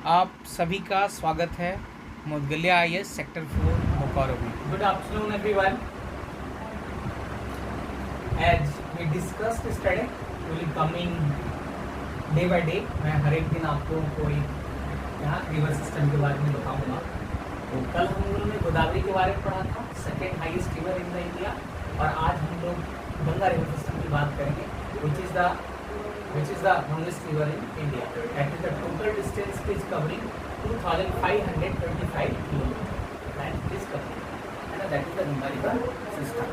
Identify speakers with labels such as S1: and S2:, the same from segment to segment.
S1: आप सभी का स्वागत है मुदगलिया IAS सेक्टर 4 बोकारो में।
S2: Good afternoon, everyone. As we discussed yesterday, we will coming day by day. मैं हर एक दिन आपको कोई यहाँ रिवर सिस्टम के बारे में बताऊंगा। तो कल हम लोगों ने गोदावरी के बारे में पढ़ा था, second highest river in the India, और आज हम लोग गंगा रिवर सिस्टम की बात करेंगे, which is the longest river in India. That is the total distance it is covering 2,525 kilometers. That is covering, and that is the Ganga river system.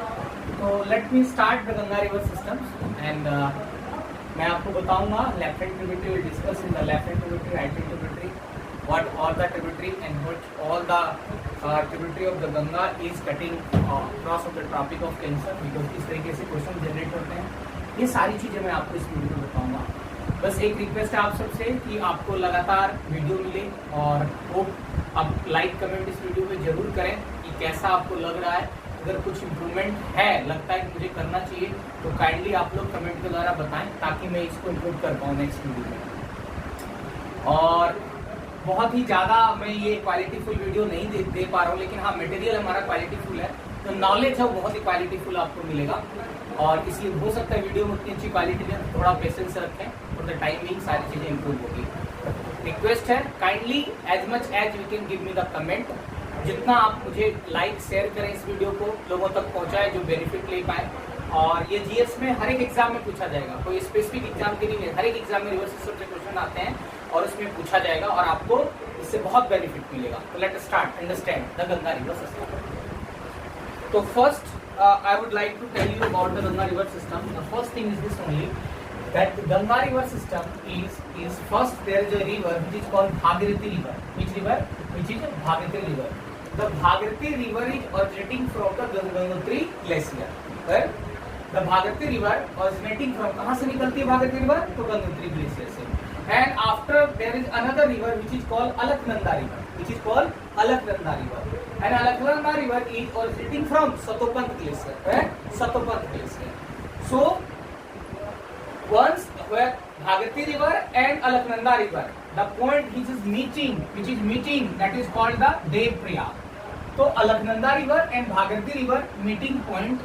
S2: So let me start the Ganga river system, and मैं आपको बताऊंगा left hand tributary will discuss in the left hand tributary, right hand tributary, what all the tributary and what all the tributary of the Ganga is cutting across of the Tropic of Cancer, because इस तरीके से question generate होते हैं। ये सारी चीज़ें मैं आपको इस वीडियो में बताऊंगा। बस एक रिक्वेस्ट है आप सबसे कि आपको लगातार वीडियो मिले, और वो आप लाइक कमेंट इस वीडियो में जरूर करें कि कैसा आपको लग रहा है। अगर कुछ इम्प्रूवमेंट है, लगता है कि मुझे करना चाहिए, तो काइंडली आप लोग कमेंट के द्वारा बताएं ताकि मैं इसको इम्प्रूव कर पाऊँ नेक्स्ट वीडियो में। और बहुत ही ज़्यादा मैं ये क्वालिटीफुल वीडियो नहीं दे पा रहा हूँ, लेकिन हाँ मटेरियल हमारा क्वालिटीफुल है, तो नॉलेज है वो बहुत ही क्वालिटीफुल आपको मिलेगा। और इसलिए हो सकता है वीडियो में उतनी अच्छी क्वालिटी में थोड़ा पेशेंस रखें, फॉर द टाइमिंग सारी चीज़ें इंप्रूव होगी। रिक्वेस्ट है kindly as much as you can give me the comment, जितना आप मुझे लाइक शेयर करें इस वीडियो को, लोगों तक पहुंचाएं जो बेनिफिट ले पाए। और ये जीएस में हर एक एग्जाम में पूछा जाएगा, कोई स्पेसिफिक एग्जाम के नहीं है, हर एक एग्जाम में रिवर सिस्टम से क्वेश्चन आते हैं और उसमें पूछा जाएगा और आपको इससे बहुत बेनिफिट मिलेगा। तो let us start understand the Ganga river system. तो first I would like to tell you about the Ganga river system. The first thing is this only, that the Ganga river system is first there is a river which is called Bhagirathi river. Which river? Which is Bhagirathi river. The Bhagirathi river is originating from the Gangotri glacier. Where the Bhagirathi river originating from, कहाँ से निकलती है Bhagirathi river? तो Gangotri glacier से। And after there is another river which is called Alaknanda river, which is called Alaknanda river. And Alaknanda river is originating from Satopant glacier, right? Satopant glacier. So once where Bhagirathi river and Alaknanda river, the point which is meeting, that is called the Devprayag. So Alaknanda river and Bhagirathi river meeting point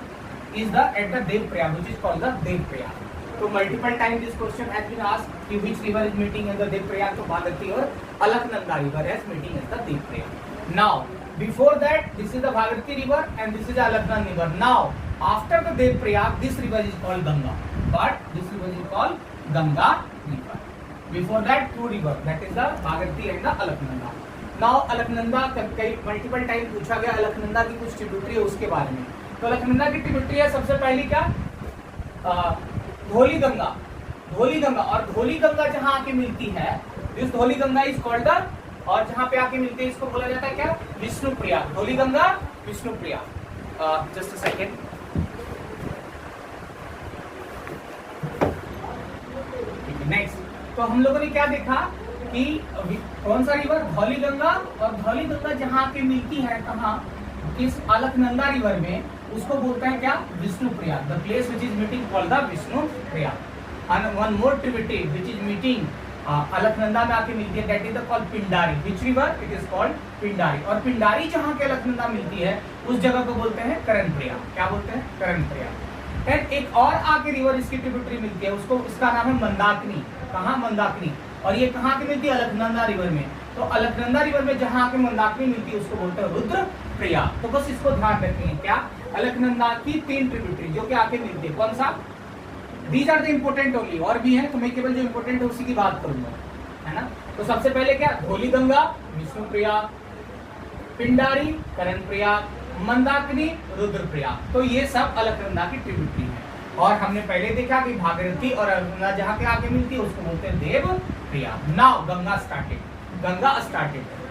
S2: is the at the Devprayag, which is called the Devprayag. So multiple times this question has been asked कि which river is meeting at the Devprayag, तो Bhagirathi और Alaknanda river is meeting at the Devprayag. Now before that this is the Bhagirathi river and this is the Alaknanda river. Now after the Devprayag this river is called Ganga, but this river is called Ganga river. Before that two river, that is the Bhagirathi and the Alaknanda. Now Alaknanda कई multiple time पूछा गया Alaknanda की कुछ tributary है उसके बारे में। तो Alaknanda की ट्रिब्यूटरी है सबसे पहली क्या, धौली गंगा। और धौली गंगा जहां आके मिलती है, this Dhauli Ganga is called the, और जहां पे आके मिलती है इसको बोला जाता है क्या, Vishnuprayag. Dhauli Ganga Vishnuprayag. Just a second. Next, तो हम लोगों ने क्या देखा कि कौन सा रिवर, धौली गंगा, और धौली गंगा जहां आके मिलती है कहाँ, इस अलकनंदा रिवर में, उसको बोलते हैं क्या, Vishnuprayag. The place which is meeting called the Vishnuprayag. And one more tributary which is meeting Alaknanda में आके मिलती है, that is called Pindari. Which river, it is called Pindari. और पिंडारी जहाँ के अलकनंदा मिलती है उस जगह को बोलते हैं करणप्रयाग। क्या बोलते हैं, करणप्रयाग। एंड एक और आके रिवर इसकी ट्रिब्यूटरी मिलती है, उसको, इसका नाम है मंदाकिनी। कहाँ, मंदाकिनी। और ये कहाँ की मिलती है, अलकनंदा रिवर में। तो अलकनंदा रिवर में जहाँ आके मंदाकिनी मिलती है उसको बोलते हैं रुद्रप्रयाग। तो बस इसको ध्यान रखेंगे, क्या, अलकनंदा की तीन ट्रिब्यूटरी जो कि आके मिलती है, कौन सा, these are the important only, और भी है तो मैं केवल जो इम्पोर्टेंट है उसी की बात करूंगा, है ना। तो सबसे पहले क्या, धौली गंगा विष्णुप्रयाग, पिंडारी करणप्रयाग, मंदाकिनी रुद्रप्रयाग। तो ये सब अलकनंदा की ट्रिब्यूटरी है। और हमने पहले देखा कि भागीरथी और अलकनंदा जहाँ पे आके मिलती है उसको बोलते हैं देवप्रयाग। Now Ganga started.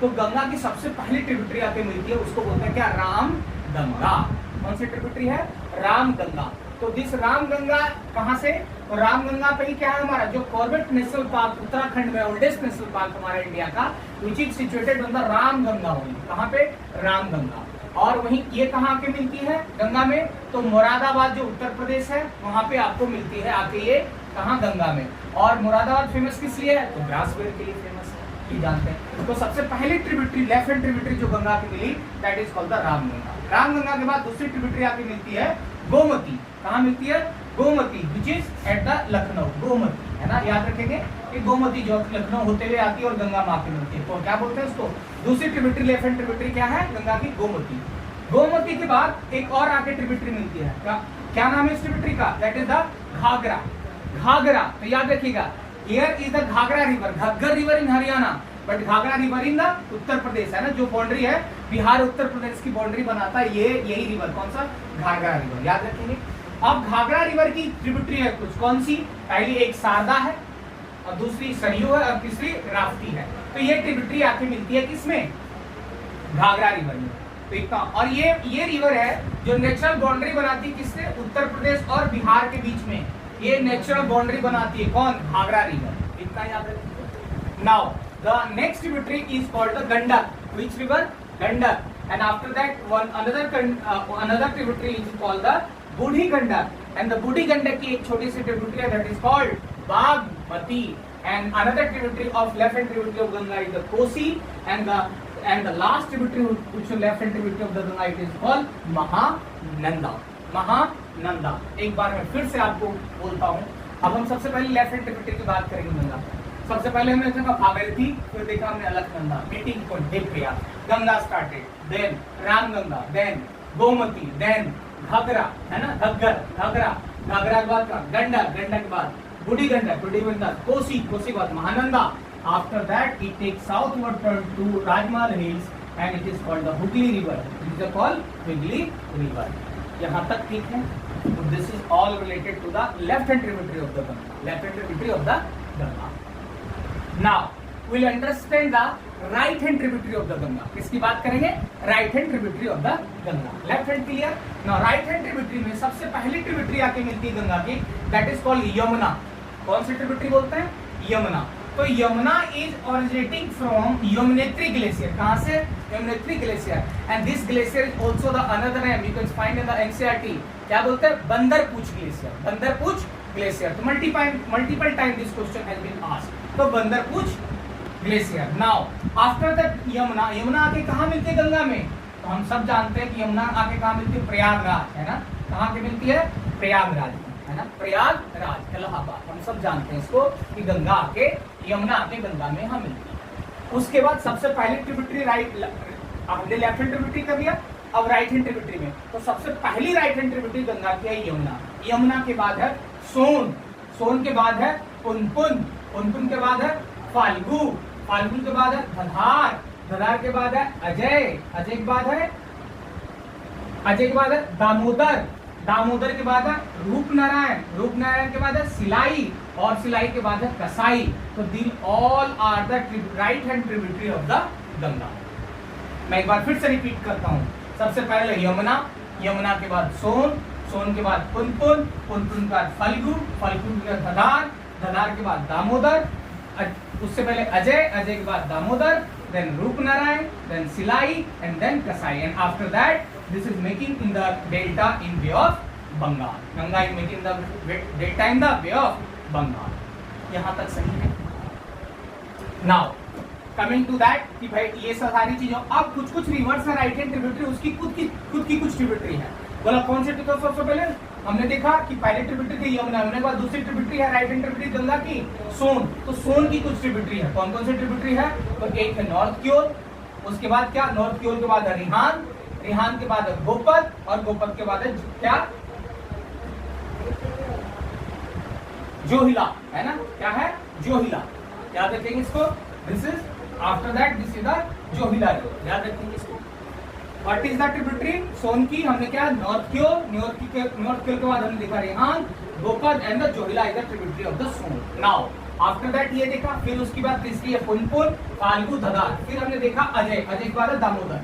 S2: तो गंगा की सबसे पहली ट्रिब्यूटरी आके मिलती है उसको बोलते हैं क्या, राम गंगा। कौन सी ट्रिब्यूटरी है, राम गंगा। तो दिस राम गंगा कहाँ से, तो राम गंगा पे ही क्या है हमारा, जो कॉर्बेट नेशनल पार्क उत्तराखंड में, ओल्डेस्ट नेशनल पार्क हमारा इंडिया का, which is situated on the Ram Ganga only. कहाँ पे, राम गंगा। और वहीं ये कहाँ के मिलती है गंगा में, तो मुरादाबाद जो उत्तर प्रदेश है वहां पे आपको मिलती है आके ये, कहाँ, गंगा में। और मुरादाबाद फेमस किस लिए है, तो ग्रास वेयर के लिए फेमस है। ये जानते हैं। तो सबसे पहली ट्रिब्यूटरी लेफ्ट हैंड ट्रिब्यूटरी जो गंगा की मिली that is called the Ramganga. Ramganga के बाद दूसरी ट्रिब्यूटरी आके मिलती है गोमती। कहाँ मिलती है? Gomti, which is at the Lucknow. Gomti है ना, याद रखेंगे कि गोमती जो लखनऊ होते हुए आती है और गंगा माँ की मिलती है, तो क्या बोलते हैं उसको? दूसरी ट्रिब्यूटरी लेफ्ट हैंड ट्रिब्यूटरी क्या है गंगा की? गोमती। गोमती के बाद एक और आके ट्रिब्यूटरी मिलती है, क्या नाम है इस ट्रिब्यूटरी का? That is the Ghaghara. Ghaghara, तो याद रखिएगा here is the Ghaghara river, Ghaggar river in Haryana, but Ghaghara river in the Uttar Pradesh, है ना, जो बाउंड्री है बिहार उत्तर प्रदेश की बाउंड्री बनाता है ये यही रिवर, कौन सा? घाघरा रिवर, याद रखेंगे। अब घाघरा रिवर की ट्रिब्यूटरी है कुछ, कौन सी? पहली एक शारदा है और दूसरी सरयू है और तीसरी राप्ती है। तो ये ट्रिब्यूटरी आके मिलती है किसमें? घाघरा रिवर में। तो इतना, और ये रिवर है जो नेचुरल बाउंड्री बनाती है किससे? उत्तर प्रदेश और बिहार के बीच में ये नेचुरल बाउंड्री बनाती है, कौन? घाघरा रिवर। इतना याद रखिए। Now the next tributary is called the Gandak. Which river? Gandak. And after that one another tributary is called the Burhi Gandak. And the बूढ़ी गंडक की एक छोटी सी ट्रिब्यूटरी है that is called Bagmati. And another tributary of left hand tributary of Ganga is the Kosi. And the last tributary which is left hand tributary of the Ganga it is called Mahananda. Mahananda। एक बार मैं फिर से आपको बोलता हूँ। अब हम सबसे पहले लेफ्ट हैंड ट्रिब्यूटरी की बात करेंगे गंगा। सबसे पहले हमने देखा भागीरथी, फिर देखा हमने Alaknanda, meeting point Devprayag, Ganga started, then Ramganga, then Gomti, then Ghaghra, है ना, घाघरा के बाद गंडक, गंडक के बाद बूढ़ी गंडक, बूढ़ी गंडक, कोसी के बाद Mahananda. After that, it takes southward turn to Rajmahal Hills, and it is called the Hooghly River. It is called Hooghly River. यहाँ तक ठीक है? So this is all related to the left-hand tributary of the Ganga. Left-hand tributary of the Ganga. Now, we'll understand the right-hand tributary of the Ganga. किसकी बात करेंगे? Right-hand tributary of the Ganga. Left-hand clear? Now, right-hand tributary में सबसे पहली tributary आके मिलती है गंगा की. That is called Yamuna. कौन सी tributary बोलते हैं? यमुना। तो Yamuna is originating from Yamunotri glacier. कहां से? Yamunotri glacier. And this glacier is also the another name you can find in the NCERT. क्या बोलते हैं? बंदरपूछ ग्लेशियर। बंदरपूछ ग्लेशियर। तो multiple time this question has been asked. तो Bandarpunch glacier. Now after that Yamuna आके कहां मिलती है गंगा में? तो हम सब जानते हैं कि यमुना आके कहां मिलती है? प्रयागराज, है ना। कहां के मिलती है? प्रयागराज, है ना, प्रयागराज, इलाहाबाद। हम सब जानते हैं इसको कि गंगा आके यमुना आके गंगा में हम मिलती है। उसके बाद सबसे पहली ट्रिब्यूटरी हमने लेफ्ट हैंड ट्रिब्यूटरी कर दिया, अब राइट हैंड ट्रिब्यूटरी में। तो सबसे पहली राइट हैंड ट्रिब्यूटरी गंगा की है यमुना। यमुना के बाद है सोन के बाद है पुनपुन के बाद है फाल्गु के बाद है धधार के बाद है अजय के बाद है दामोदर के बाद है रूपनारायण के बाद है सिलाई और सिलाई के बाद है कसाई। तो these all are the right hand tributary of the Ganga. मैं एक बार फिर से रिपीट करता हूँ। सबसे पहले यमुना के बाद सोन के बाद पुनपुन के बाद फाल्गु के बाद धधार के बाद दामोदर, उससे पहले अजय के बाद दामोदर, देन रूपनारायण, देन सिलाई एंड देन कसाई। And after that this is making in the delta in Bay of Bengal. Ganga is making the delta in the Bay of Bengal. यहाँ तक सही है। Now coming to that कि भाई ये सारी चीजों, अब कुछ रिवर्स है राइट हैंड ट्रिब्यूटरी, उसकी खुद की कुछ ट्रिब्यूटरी है। बोला कौन सी? तो सबसे पहले हमने देखा कि पहले ट्रिब्यूटरी थी यमुना के बाद दूसरी ट्रिब्यूटरी है राइट हैंड ट्रिब्यूटरी गंगा की सोन। तो सोन की कुछ ट्रिब्यूटरी है। कौन सी ट्रिब्यूटरी है? तो एक है नॉर्थ की ओर, उसके बाद क्या? नॉर्थ की ओर के बाद है रिहान के बाद है गोपद और गोपद के बाद है क्या? जोहिला, है ना। क्या है? जोहिला। याद रखेंगे इसको। This is after that this is the Johila river. याद रखेंगे इसको। What is the tributary? Son की हमने क्या? नॉर्थ की ओर के बाद हमने देखा Rihand, Gopad and the Johila is the tributary of the Son. Now after that ये देखा, फिर उसके बाद तीसरी है पुनपुन, फाल्गु, धधार, फिर हमने देखा अजय के बाद है Damodar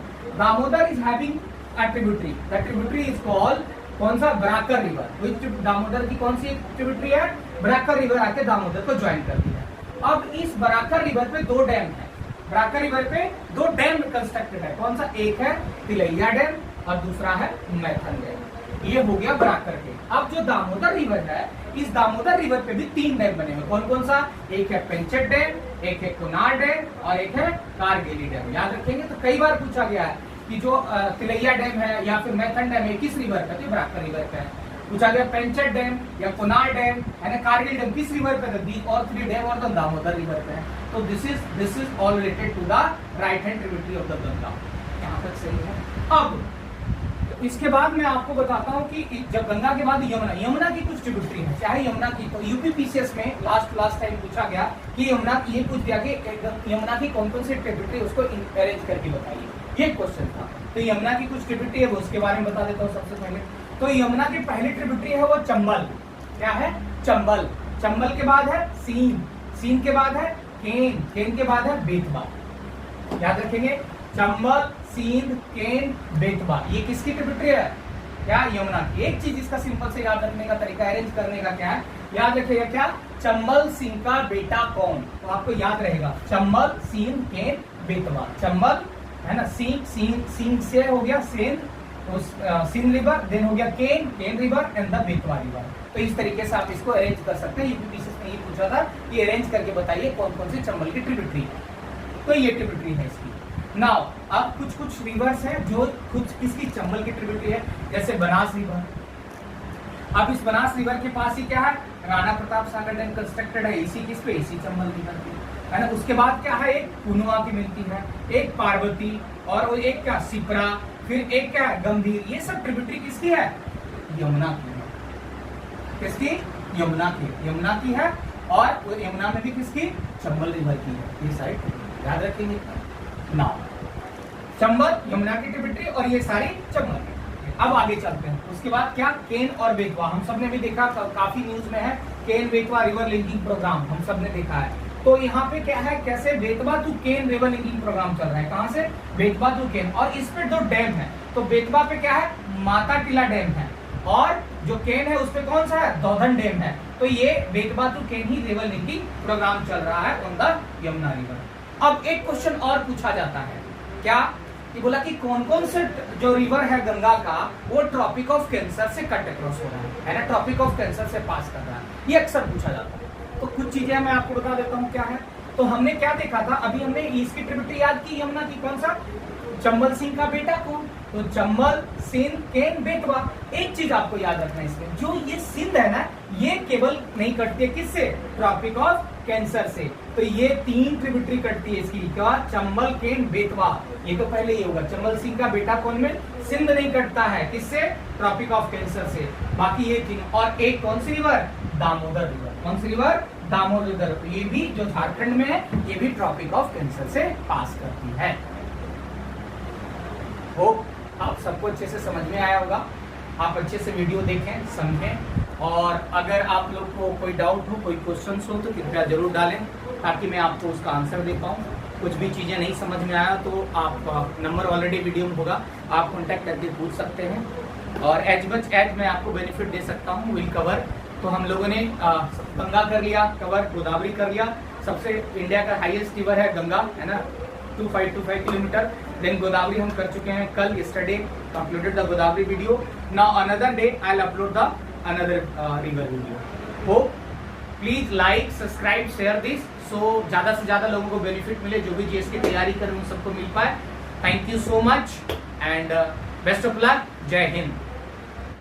S2: is having a tributary. The tributary is called कौन सा? बराकर रिवर। Which दामोदर की कौन सी ट्रिब्यूटरी है? बराकर रिवर आके दामोदर को ज्वाइन करती है। अब इस बराकर रिवर पे दो डैम है। बराकर रिवर पे दो डैम कंस्ट्रक्टेड है। कौन सा? एक है तिलैया डैम और दूसरा है मैथन डैम। ये हो गया बराकर के। अब जो दामोदर रिवर है इस दामोदर रिवर पे भी 3 डैम बने हुए। कौन कौन सा? एक है पेंचेट डैम, एक है कोनार डैम और एक है कारगिली डैम। याद रखेंगे। तो कई बार पूछा गया है कि जो तिलैया डैम है या फिर मैथन डैम है किस रिवर पे? तो बराकर रिवर पे है। पूछा गया पेंचेट डैम या कोनार डैम है ना कारगिल डैम किस रिवर पे? दी और 3 डैम और द दामोदर रिवर पे है। तो this is all related to the right hand tributary of the Ganga. यहाँ तक सही है। अब इसके बाद मैं आपको बताता हूँ कि जब गंगा के बाद यमुना की कुछ ट्रिब्यूटरी है। चाहे यमुना की, तो यूपीपीसीएस में लास्ट टाइम पूछा गया कि यमुना की, ये पूछ दिया कि यमुना की कौन कौन सी ट्रिब्यूटरी उसको अरेंज करके बताइए, ये क्वेश्चन था। तो यमुना की कुछ ट्रिब्यूटरी है वो उसके बारे में बता देता हूँ सबसे पहले। तो यमुना की पहली ट्रिब्यूटरी है वो चंबल। क्या है? चंबल। चंबल के बाद है सीन, सीन के बाद है केन, केन के बाद है बेतवा। याद रखेंगे, चंबल, सींध, केन, बेतवा, ये किसकी ट्रिब्यूटरी है? क्या? यमुना की। एक चीज इसका सिंपल से याद रखने का तरीका, अरेंज करने का क्या है, याद रखिएगा क्या? चंबल सिंह का बेटा कौन? तो आपको याद रहेगा चंबल, सींध, केन, बेतवा। चंबल है ना, सिंह से हो गया सेंध, तो सिंध रिवर, देन हो गया Ken river and the Betwa river. तो इस तरीके से आप इसको अरेंज कर सकते हैं। यूपीपीसीएस ने ये पूछा था, ये अरेंज करके बताइए कौन कौन सी चंबल की ट्रिब्यूटरी है। तो ये ट्रिब्यूटरी है इसकी। नाउ अब कुछ रिवर्स है जो कुछ किसकी चंबल की ट्रिब्यूटरी है, जैसे बनास रिवर। अब इस बनास रिवर के पास ही क्या है? राणा प्रताप सागर डैम कंस्ट्रक्टेड है। इसी किस पे? इसी चंबल रिवर पे है ना। उसके बाद क्या है? एक कुनुआ की मिलती है, एक पार्वती और एक क्या? सिपरा, फिर एक क्या है? गंभीर। ये सब ट्रिब्यूटरी किसकी है? यमुना की है। किसकी? यमुना की। यमुना की है। और यमुना में भी किसकी? चंबल रिवर की है। ये साइड याद रखेंगे। नाउ चंबल यमुना की ट्रिब्यूटरी और ये सारी चंबल की। अब आगे चलते हैं। उसके बाद क्या? केन और बेतवा। हम सब ने भी देखा, काफी न्यूज में है Ken Betwa river linking programme, हम सब ने देखा है। तो यहाँ पे क्या है, कैसे Betwa to Ken river linking program चल रहा है। कहाँ से? बेतवा टू केन। और इस पे दो डैम है। तो बेतवा पे क्या है? माता टीला डैम है और जो केन है उस पे कौन सा है? दौधन डैम है। तो ये बेतवा टू केन ही रिवर लिंकिंग प्रोग्राम चल रहा है ऑन द यमुना रिवर। अब एक क्वेश्चन और पूछा जाता है, क्या कि बोला कि कौन कौन से जो रिवर है गंगा का वो ट्रॉपिक ऑफ कैंसर से कट अक्रॉस हो रहा है ना, ट्रॉपिक ऑफ कैंसर से पास कर रहा है। ये अक्सर पूछा जाता है। तो कुछ चीजें मैं आपको बता देता हूँ क्या है। तो हमने क्या देखा था अभी, हमने इसकी ट्रिब्यूटरी याद की यमुना की, कौन सा? चंबल सिंह का बेटा कौन? तो चंबल, सिंध, केन, बेतवा। एक चीज आपको याद रखना है इसमें, जो ये सिंध है ना, ये केवल नहीं कटती है किससे? ट्रॉपिक ऑफ कैंसर से। तो ये 3 ट्रिब्यूटरी कटती है इसकी, क्या? चंबल, केन, बेतवा। ये तो पहले ही होगा। चंबल सिंह का बेटा कौन में? सिंध नहीं कटता है, किससे? ट्रॉपिक ऑफ कैंसर से। बाकी ये 3। और एक कौन सी रिवर? दामोदर रिवर। कौन सी रिवर? दामोदर रिवर। ये भी जो झारखंड में है, ये भी ट्रॉपिक ऑफ कैंसर से पास करती है। होप आप सबको अच्छे से समझ में आया होगा। आप अच्छे से वीडियो देखें, समझें, और अगर आप लोग को कोई डाउट हो, कोई क्वेश्चन हो तो कृपया जरूर डालें ताकि मैं आपको उसका आंसर दे पाऊँ। कुछ भी चीज़ें नहीं समझ में आया तो आप नंबर ऑलरेडी वीडियो में होगा, आप कॉन्टैक्ट करके पूछ सकते हैं। और एज मच एज मैं आपको बेनिफिट दे सकता हूँ विल कवर। तो हम लोगों ने गंगा कर लिया कवर, गोदावरी कर लिया। सबसे इंडिया का हाईएस्ट रिवर है गंगा, है ना, 2525 किलोमीटर। देन गोदावरी हम कर चुके हैं कल, yesterday completed the Godavari video. Now another day I'll upload the another river video. Hope please like, subscribe, share this, so ज़्यादा से ज़्यादा लोगों को बेनिफिट मिले, जो भी जीएस की तैयारी करें उन सबको मिल पाए। Thank you so much and best of luck. जय हिंद।